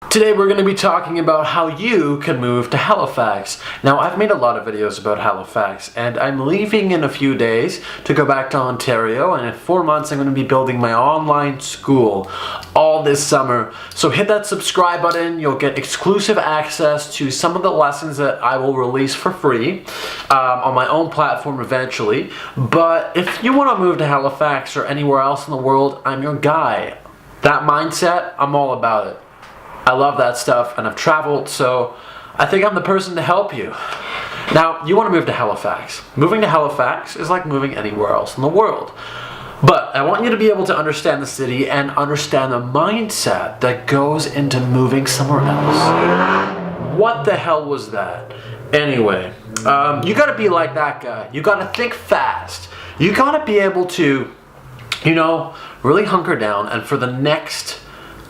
Today we're going to be talking about how you can move to Halifax. Now, I've made a lot of videos about Halifax, and I'm leaving in a few days to go back to Ontario, and in 4 months I'm going to be building my online school all this summer. So hit that subscribe button. You'll get exclusive access to some of the lessons that I will release for free on my own platform eventually. But if you want to move to Halifax or anywhere else in the world, I'm your guy. That mindset, I'm all about it. I love that stuff, and I've traveled, so I think I'm the person to help you. Now, you want to move to Halifax. Moving to Halifax is like moving anywhere else in the world. But I want you to be able to understand the city and understand the mindset that goes into moving somewhere else. What the hell was that? Anyway, you gotta be like that guy. You gotta think fast. You gotta be able to, really hunker down, and for the next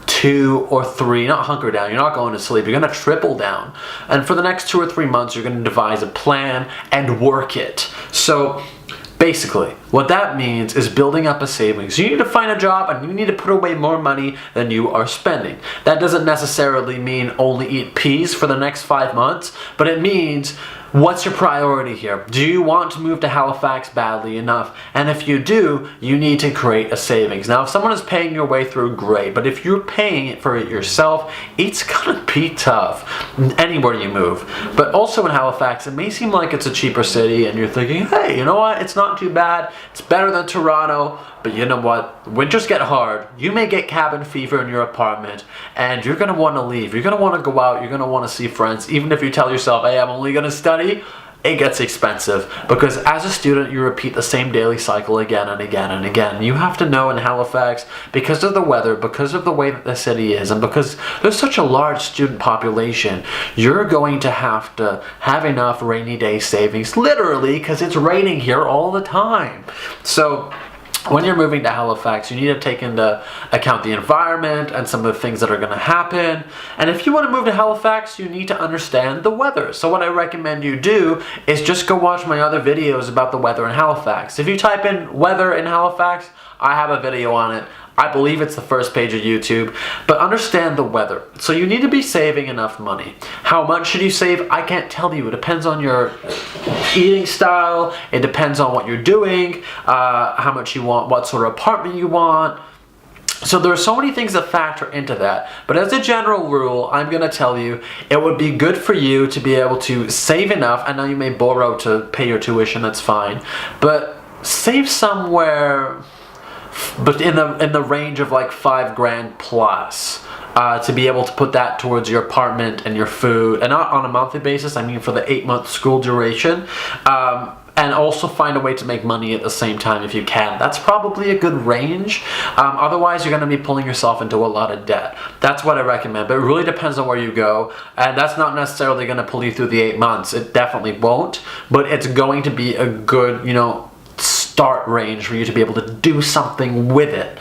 2 or 3, not hunker down, you're not going to sleep, you're going to triple down. And for the next 2 or 3 months, you're going to devise a plan and work it. So basically, what that means is building up a savings. You need to find a job and you need to put away more money than you are spending. That doesn't necessarily mean only eat peas for the next 5 months, but it means, what's your priority here? Do you want to move to Halifax badly enough? And if you do, you need to create a savings. Now, if someone is paying your way through, great. But if you're paying for it yourself, it's gonna be tough anywhere you move. But also in Halifax, it may seem like it's a cheaper city and you're thinking, hey, you know what? It's not too bad. It's better than Toronto. But you know what? Winters get hard. You may get cabin fever in your apartment and you're going to want to leave. You're going to want to go out. You're going to want to see friends. Even if you tell yourself, hey, I'm only going to study, it gets expensive. Because as a student, you repeat the same daily cycle again and again and again. You have to know in Halifax, because of the weather, because of the way that the city is, and because there's such a large student population, you're going to have enough rainy day savings, literally, because it's raining here all the time. So when you're moving to Halifax, you need to take into account the environment and some of the things that are going to happen. And if you want to move to Halifax, you need to understand the weather. So what I recommend you do is just go watch my other videos about the weather in Halifax. If you type in weather in Halifax, I have a video on it. I believe it's the first page of YouTube, but understand the weather. So you need to be saving enough money. How much should you save? I can't tell you. It depends on your eating style. It depends on what you're doing, how much you want, what sort of apartment you want. So there are so many things that factor into that. But as a general rule, I'm going to tell you, it would be good for you to be able to save enough. I know you may borrow to pay your tuition, that's fine. But save somewhere, but in the range of like $5,000 plus, to be able to put that towards your apartment and your food, and not on a monthly basis, I mean for the 8-month school duration, and also find a way to make money at the same time if you can. That's probably a good range. Otherwise, you're going to be pulling yourself into a lot of debt. That's what I recommend, but it really depends on where you go, and that's not necessarily going to pull you through the 8 months. It definitely won't, but it's going to be a good, start range for you to be able to do something with it.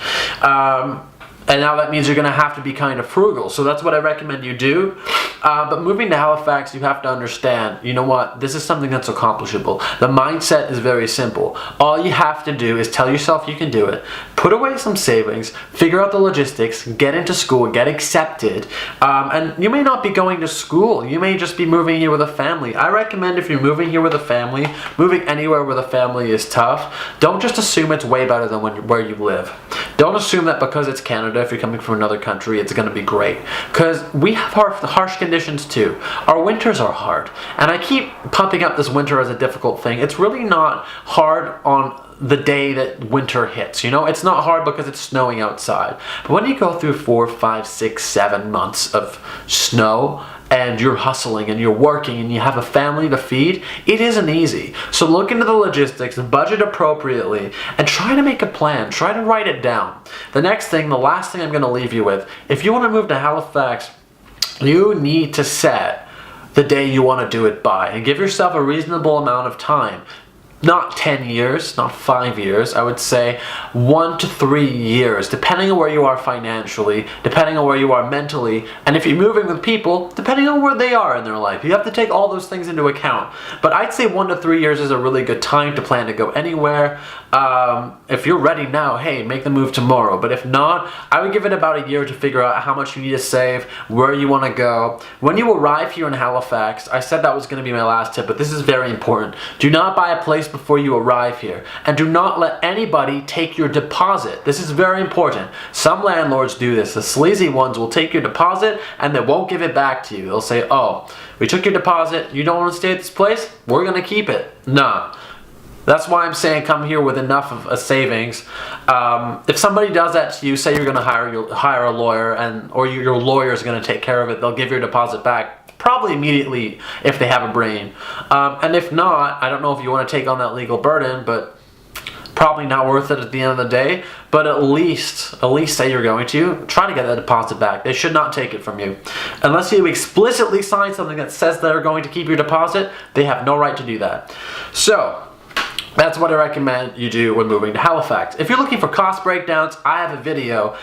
And now that means you're going to have to be kind of frugal. So that's what I recommend you do. But moving to Halifax, you have to understand, you know what? This is something that's accomplishable. The mindset is very simple. All you have to do is tell yourself you can do it. Put away some savings, figure out the logistics, get into school, get accepted. And you may not be going to school. You may just be moving here with a family. I recommend if you're moving here with a family, moving anywhere with a family is tough, don't just assume it's way better than where you live. Don't assume that because it's Canada, if you're coming from another country, it's going to be great. Because we have harsh conditions too. Our winters are hard. And I keep pumping up this winter as a difficult thing. It's really not hard on the day that winter hits. It's not hard because it's snowing outside. But when you go through 4, 5, 6, 7 months of snow, and you're hustling and you're working and you have a family to feed, it isn't easy. So look into the logistics, budget appropriately, and try to make a plan. Try to write it down. The last thing I'm going to leave you with, if you want to move to Halifax, you need to set the day you want to do it by and give yourself a reasonable amount of time. not 10 years, not 5 years. I would say 1 to 3 years, depending on where you are financially, depending on where you are mentally, and if you're moving with people, depending on where they are in their life. You have to take all those things into account. But I'd say 1 to 3 years is a really good time to plan to go anywhere. If you're ready now, hey, make the move tomorrow. But if not, I would give it about a year to figure out how much you need to save, where you want to go. When you arrive here in Halifax, I said that was going to be my last tip, but this is very important. Do not buy a place before you arrive here. And do not let anybody take your deposit. This is very important. Some landlords do this. The sleazy ones will take your deposit and they won't give it back to you. They'll say, oh, we took your deposit. You don't want to stay at this place? We're going to keep it. No. That's why I'm saying come here with enough of a savings. If somebody does that to you, say you're going to hire a lawyer, or your lawyer is going to take care of it, they'll give your deposit back probably immediately if they have a brain. And if not, I don't know if you want to take on that legal burden, but probably not worth it at the end of the day. But at least say you're going to try to get that deposit back. They should not take it from you unless you explicitly sign something that says they're going to keep your deposit. They have no right to do that. So that's what I recommend you do when moving to Halifax. If you're looking for cost breakdowns, I have a video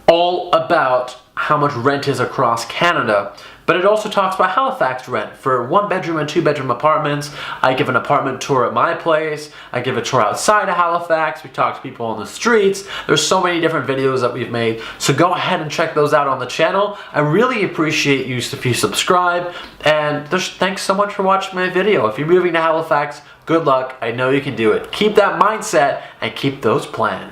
all about how much rent is across Canada, but it also talks about Halifax rent for 1-bedroom and 2-bedroom apartments. I give an apartment tour at my place. I give a tour outside of Halifax. We talk to people on the streets. There's so many different videos that we've made, so go ahead and check those out on the channel. I really appreciate you if you subscribe, and thanks so much for watching my video. If you're moving to Halifax, good luck. I know you can do it. Keep that mindset and keep those plans.